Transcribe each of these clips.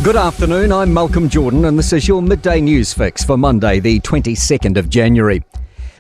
Good afternoon, I'm Malcolm Jordan and this is your midday news fix for Monday, the 22nd of January.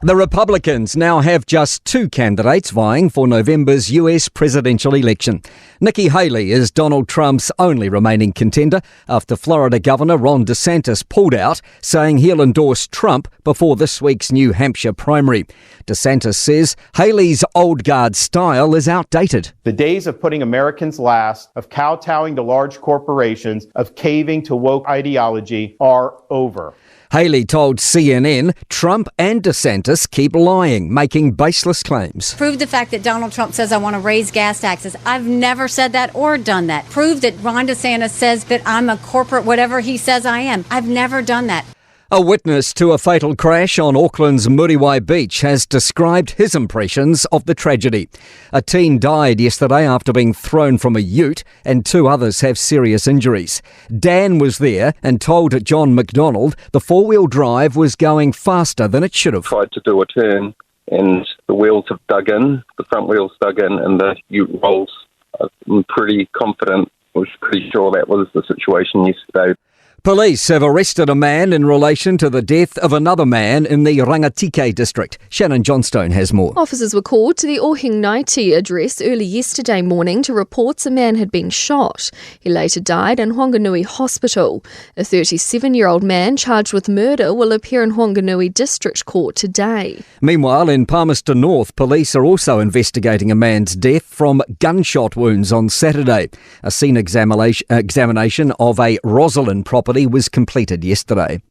The Republicans now have just two candidates vying for November's US presidential election. Nikki Haley is Donald Trump's only remaining contender after Florida Governor Ron DeSantis pulled out, saying he'll endorse Trump before this week's New Hampshire primary. DeSantis says Haley's old guard style is outdated. The days of putting Americans last, of kowtowing to large corporations, of caving to woke ideology are over. Haley told CNN Trump and DeSantis keep lying, making baseless claims. Prove the fact that Donald Trump says I want to raise gas taxes. I've never said that or done that. Prove that Ron DeSantis says that I'm a corporate whatever he says I am. I've never done that. A witness to a fatal crash on Auckland's Muriwai Beach has described his impressions of the tragedy. A teen died yesterday after being thrown from a ute and two others have serious injuries. Dan was there and told John McDonald the four-wheel drive was going faster than it should have. Tried to do a turn and the wheels have dug in, the front wheels dug in and the ute rolls. I'm pretty confident, I was pretty sure that was the situation yesterday. Police have arrested a man in relation to the death of another man in the Rangatike district. Shannon Johnstone has more. Officers were called to the Ohingaiti address early yesterday morning to reports a man had been shot. He later died in Whanganui Hospital. A 37-year-old man charged with murder will appear in Whanganui District Court today. Meanwhile, in Palmerston North, police are also investigating a man's death from gunshot wounds on Saturday. A scene examination of a Rosalind property was completed yesterday.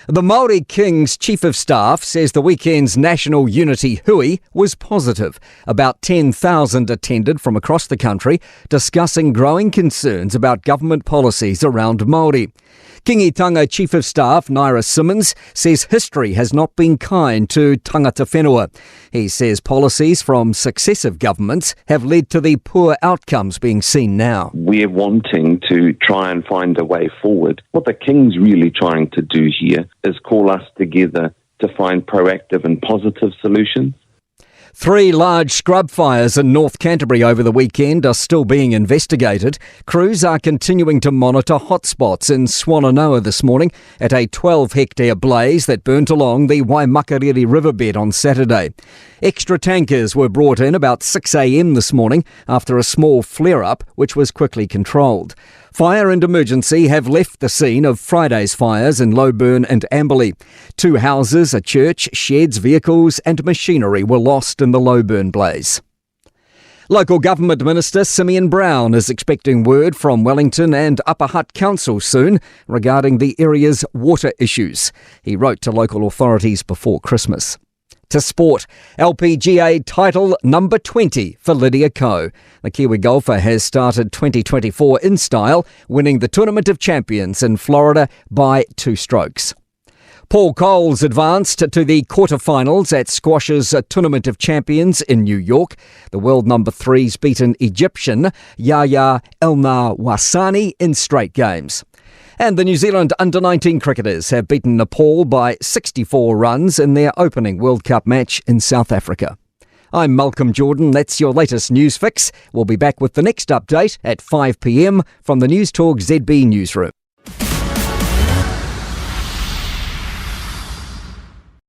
The Māori King's Chief of Staff says the weekend's National Unity Hui was positive. About 10,000 attended from across the country, discussing growing concerns about government policies around Māori. Kingitanga Chief of Staff Naira Simmons says history has not been kind to tangata whenua. He says policies from successive governments have led to the poor outcomes being seen now. We're wanting to try and find a way forward. What the King's really trying to do here is call us together to find proactive and positive solutions. 3 large scrub fires in North Canterbury over the weekend are still being investigated. Crews are continuing to monitor hotspots in Swannanoa this morning at a 12-hectare blaze that burnt along the Waimakariri riverbed on Saturday. Extra tankers were brought in about 6 a.m. this morning after a small flare-up, which was quickly controlled. Fire and emergency have left the scene of Friday's fires in Lowburn and Amberley. 2 houses, a church, sheds, vehicles and machinery were lost in the Lowburn blaze. Local Government Minister Simeon Brown is expecting word from Wellington and Upper Hutt Council soon regarding the area's water issues. He wrote to local authorities before Christmas. To sport, LPGA title number 20 for Lydia Ko. The Kiwi golfer has started 2024 in style, winning the Tournament of Champions in Florida by 2 strokes. Paul Coles advanced to the quarterfinals at squash's Tournament of Champions in New York. The world number 3's beaten Egyptian Yahya El-Nawasani in straight games. And the New Zealand under-19 cricketers have beaten Nepal by 64 runs in their opening World Cup match in South Africa. I'm Malcolm Jordan. That's your latest news fix. We'll be back with the next update at 5 p.m. from the Newstalk ZB newsroom.